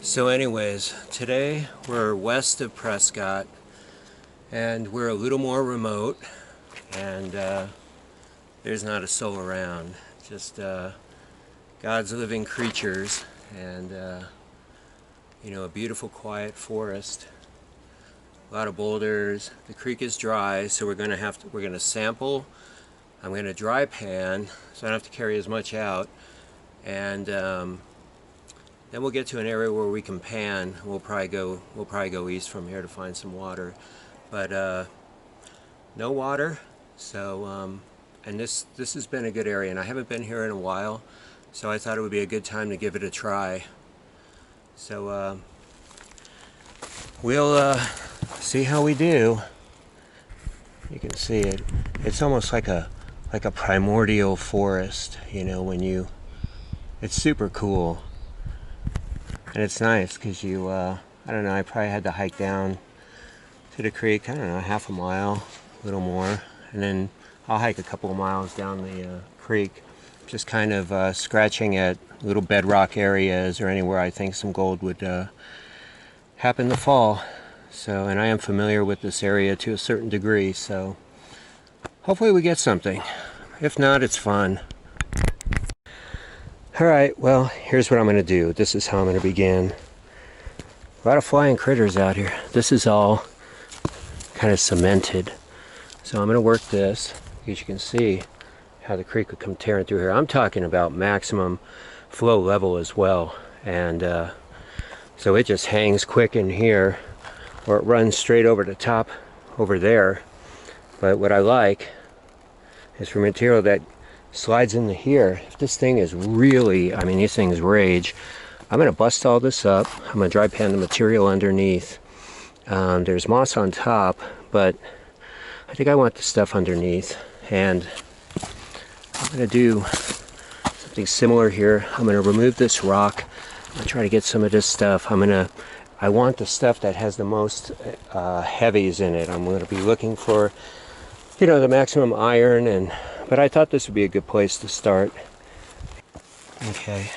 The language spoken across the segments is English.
So anyways, today we're west of Prescott and we're a little more remote, and there's not a soul around, just God's living creatures, and you know, a beautiful quiet forest, a lot of boulders. The creek is dry, so we're gonna sample. I'm gonna dry pan so I don't have to carry as much out, and then we'll get to an area where we can pan. We'll probably go east from here to find some water, but no water. So and this has been a good area, and I haven't been here in a while, so I thought it would be a good time to give it a try. So we'll see how we do. You can see it. It's almost like a primordial forest, you know, it's super cool. And it's nice because you, I don't know, I probably had to hike down to the creek, I don't know, half a mile, a little more, and then I'll hike a couple of miles down the creek, just kind of scratching at little bedrock areas or anywhere I think some gold would happen to fall. So, and I am familiar with this area to a certain degree, so hopefully we get something. If not, it's fun. Alright, well, here's what I'm going to do. This is how I'm going to begin. A lot of flying critters out here. This is all kind of cemented. So I'm going to work this, as you can see how the creek would come tearing through here. I'm talking about maximum flow level as well. And so it just hangs quick in here, or it runs straight over the top over there. But what I like is for material that slides into here. If this thing is really, I mean, these things rage, I'm going to bust all this up. I'm going to dry pan the material underneath. There's moss on top, but I think I want the stuff underneath, and I'm going to do something similar here. I'm going to remove this rock. I'm going to try to get some of this stuff. I want the stuff that has the most heavies in it. I'm going to be looking for, you know, the maximum iron, but I thought this would be a good place to start. Okay,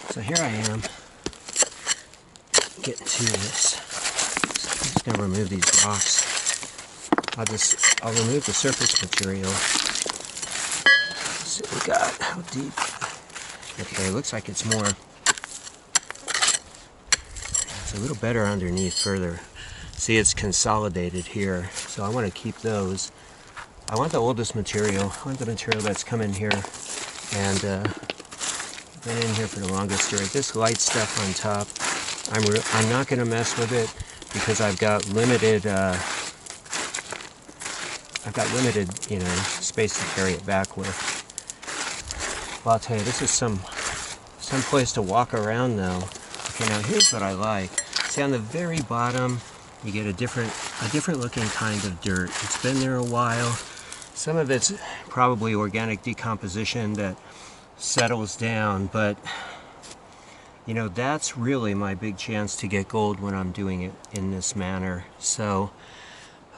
so here I am getting to this. So I'm just going to remove these rocks. I'll remove the surface material. Let's see what we got. How deep? Okay, it looks like it's more. It's a little better underneath further. See, it's consolidated here, so I want to keep those. I want the oldest material. I want the material that's come in here and been in here for the longest period. This light stuff on top, I'm not going to mess with it because I've got limited, you know, space to carry it back with. Well, I'll tell you, this is some place to walk around though. Okay, now here's what I like. See, on the very bottom, you get a different looking kind of dirt. It's been there a while. Some of it's probably organic decomposition that settles down, but you know, that's really my big chance to get gold when I'm doing it in this manner. So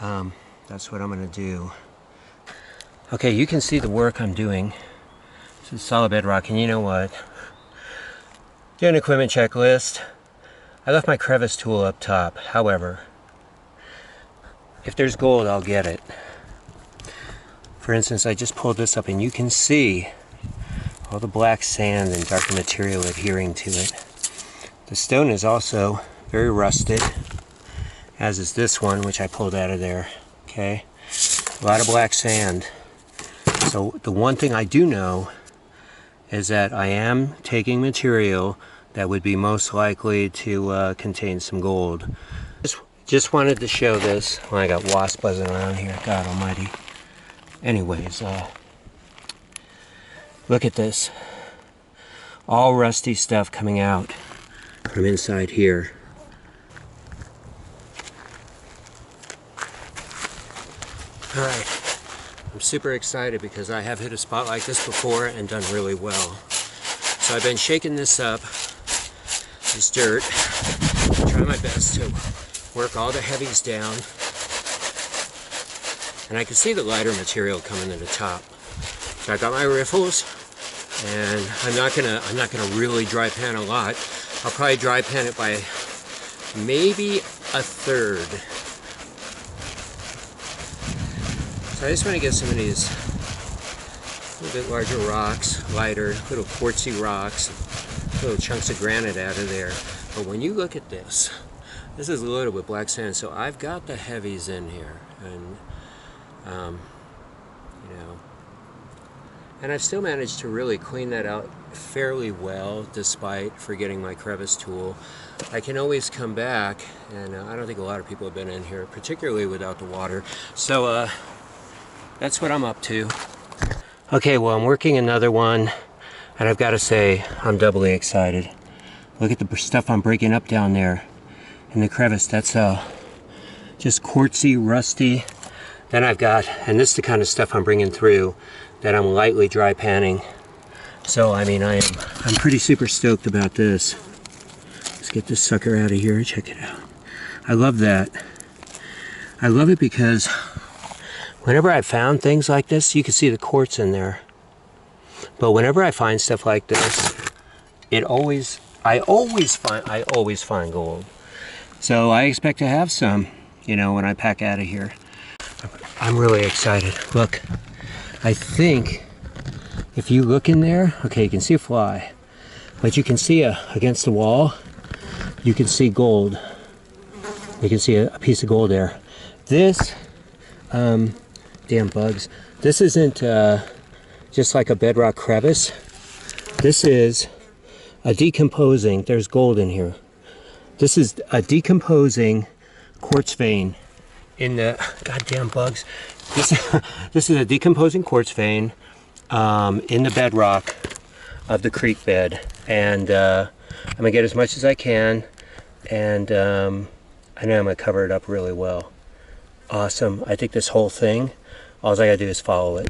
that's what I'm going to do. Okay, you can see the work I'm doing. This is solid bedrock, and you know what? Do an equipment checklist. I left my crevice tool up top. However, if there's gold, I'll get it. For instance, I just pulled this up and you can see all the black sand and darker material adhering to it. The stone is also very rusted, as is this one, which I pulled out of there. Okay, a lot of black sand. So the one thing I do know is that I am taking material that would be most likely to contain some gold. Just wanted to show this. Well, I got wasps buzzing around here, God almighty. Anyways, look at this. All rusty stuff coming out from inside here. Alright, I'm super excited because I have hit a spot like this before and done really well. So I've been shaking this up, this dirt, trying my best to work all the heavies down. And I can see the lighter material coming to the top. So I got my riffles, And I'm not gonna really dry pan a lot. I'll probably dry pan it by maybe a third. So I just want to get some of these a little bit larger rocks, lighter, little quartzy rocks, little chunks of granite out of there. But when you look at this, this is loaded with black sand. So I've got the heavies in here, and you know, and I've still managed to really clean that out fairly well, despite forgetting my crevice tool. I can always come back, and I don't think a lot of people have been in here, particularly without the water. So that's what I'm up to. Okay, well, I'm working another one, and I've got to say, I'm doubly excited. Look at the stuff I'm breaking up down there in the crevice. That's just quartzy, rusty. Then I've got, and this is the kind of stuff I'm bringing through that I'm lightly dry panning. So, I mean, I'm pretty super stoked about this. Let's get this sucker out of here. Check it out. I love that. I love it because whenever I found things like this, you can see the quartz in there. But whenever I find stuff like this, I always find gold. So I expect to have some, you know, when I pack out of here. I'm really excited. Look, I think if you look in there, okay, you can see a fly, but you can see against the wall, you can see gold. You can see a piece of gold there. This, damn bugs. This isn't just like a bedrock crevice. This is a decomposing, there's gold in here. This is a decomposing quartz vein in the, goddamn bugs. This is a decomposing quartz vein in the bedrock of the creek bed. And I'm gonna get as much as I can, and I know I'm gonna cover it up really well. Awesome. I think this whole thing, all I gotta do is follow it.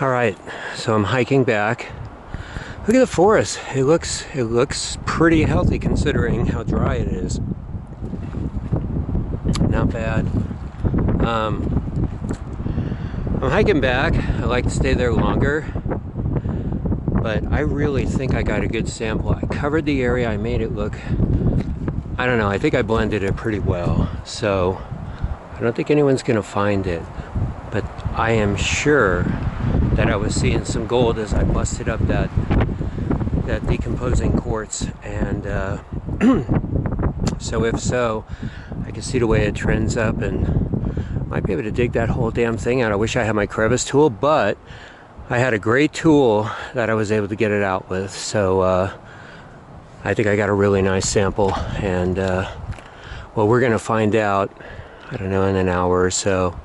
All right, so I'm hiking back. Look at the forest. It looks pretty healthy considering how dry it is. Not bad. I'm hiking back. I like to stay there longer, but I really think I got a good sample. I covered the area. I made it look, I don't know, I think I blended it pretty well. So I don't think anyone's gonna find it, but I am sure that I was seeing some gold as I busted up that decomposing quartz. And so if so, I can see the way it trends up and might be able to dig that whole damn thing out. I wish I had my crevice tool, but I had a great tool that I was able to get it out with. So I think I got a really nice sample, and well, we're gonna find out, I don't know, in an hour or so.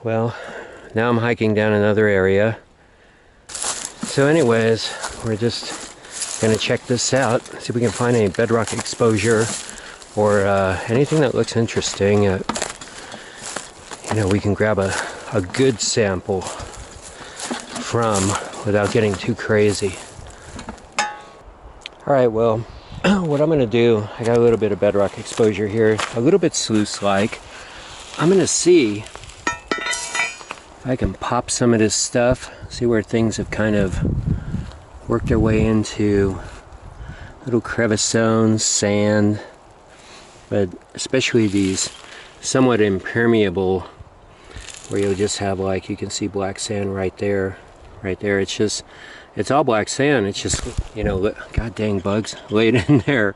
Well, now I'm hiking down another area. So anyways, we're just gonna check this out, see if we can find any bedrock exposure or anything that looks interesting. You know, we can grab a good sample from without getting too crazy. All right, well, what I'm gonna do, I got a little bit of bedrock exposure here, a little bit sluice-like. I'm gonna see I can pop some of this stuff, see where things have kind of worked their way into little crevice zones, sand, but especially these somewhat impermeable, where you'll just have, like, you can see black sand right there. It's just, it's all black sand. It's just, you know, god dang bugs laid in there.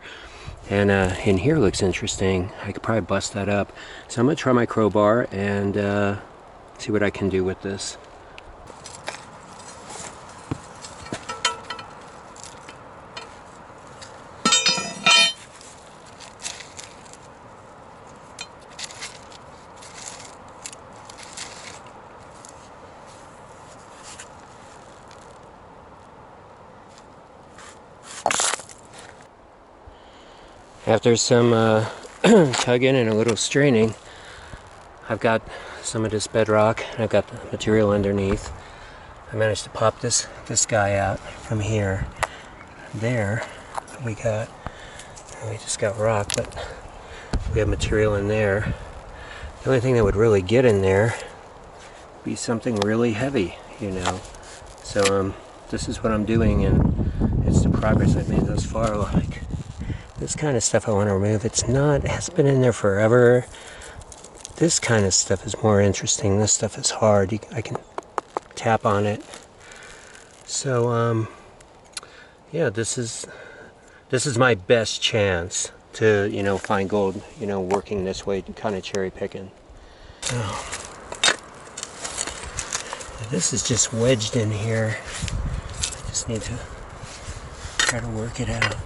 And in here looks interesting. I could probably bust that up. So I'm gonna try my crowbar and see what I can do with this. After some tugging and a little straining, I've got some of this bedrock, and I've got the material underneath. I managed to pop this guy out from here. There we just got rock, but we have material in there. The only thing that would really get in there would be something really heavy, you know. So this is what I'm doing, and it's the progress I've made thus far. Like this kind of stuff I want to remove. It hasn't been in there forever. This kind of stuff is more interesting. This stuff is hard. I can tap on it. So yeah, this is my best chance to, you know, find gold, you know, working this way, kind of cherry picking. Oh. This is just wedged in here. I just need to try to work it out.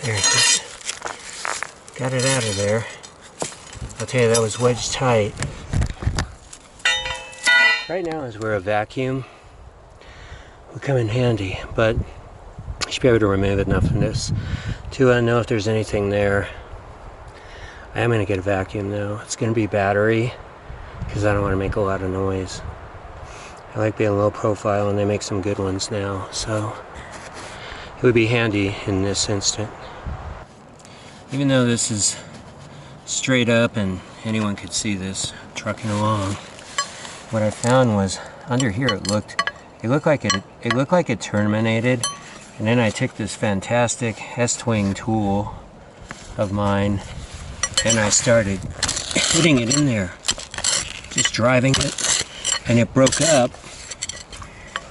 There it is. Got it out of there. I'll tell you, that was wedged tight. Right now, as we're a vacuum, will come in handy, but I should be able to remove enough of this to know if there's anything there. I am going to get a vacuum though. It's going to be battery because I don't want to make a lot of noise. I like being low profile, and they make some good ones now, so it would be handy in this instant. Even though this is straight up and anyone could see this trucking along, what I found was under here it looked like it terminated, and then I took this fantastic S-twing tool of mine and I started putting it in there, just driving it, and it broke up.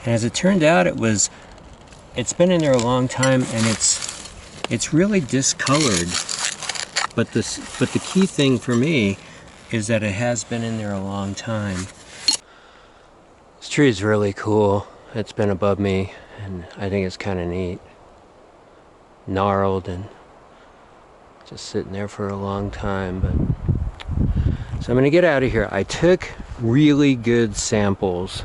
And as it turned out, it's been in there a long time, and it's really discolored. But the key thing for me is that it has been in there a long time. This tree is really cool. It's been above me, and I think it's kind of neat. Gnarled and just sitting there for a long time. But so I'm gonna get out of here. I took really good samples.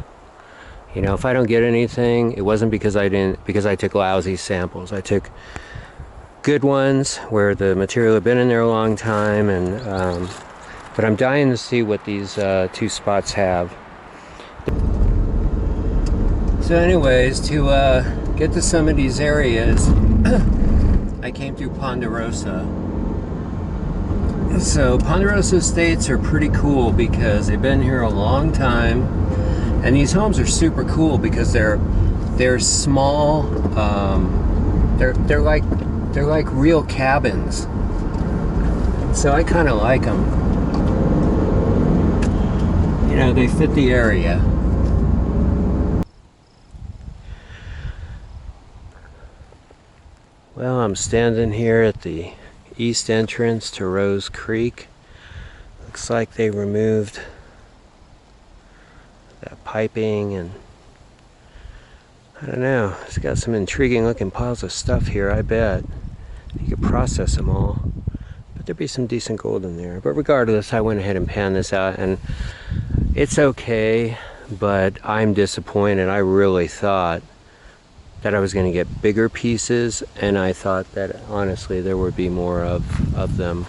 You know, if I don't get anything, it wasn't because I took lousy samples. I took good ones where the material had been in there a long time, and but I'm dying to see what these two spots have. So anyways, to get to some of these areas, I came through Ponderosa. So Ponderosa estates are pretty cool because they've been here a long time, and these homes are super cool because they're small. They're like real cabins, so I kind of like them. You know, they fit the area. Well, I'm standing here at the east entrance to Rose Creek. Looks like they removed that piping, and I don't know, it's got some intriguing looking piles of stuff here. I bet you could process them all, but there'd be some decent gold in there. But regardless, I went ahead and panned this out, and it's okay, but I'm disappointed. I really thought that I was going to get bigger pieces, and I thought that honestly there would be more of them.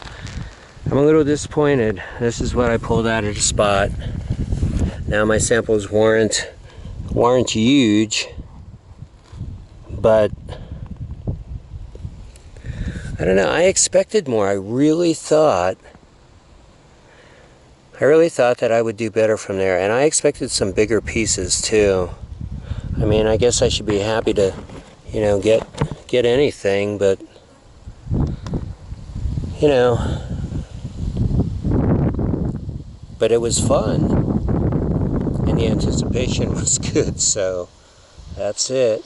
I'm a little disappointed. This is what I pulled out of the spot. Now my samples weren't huge, but I don't know, I expected more. I really thought that I would do better from there, and I expected some bigger pieces too. I mean, I guess I should be happy to, you know, get anything, but you know, but it was fun, and the anticipation was good, so that's it.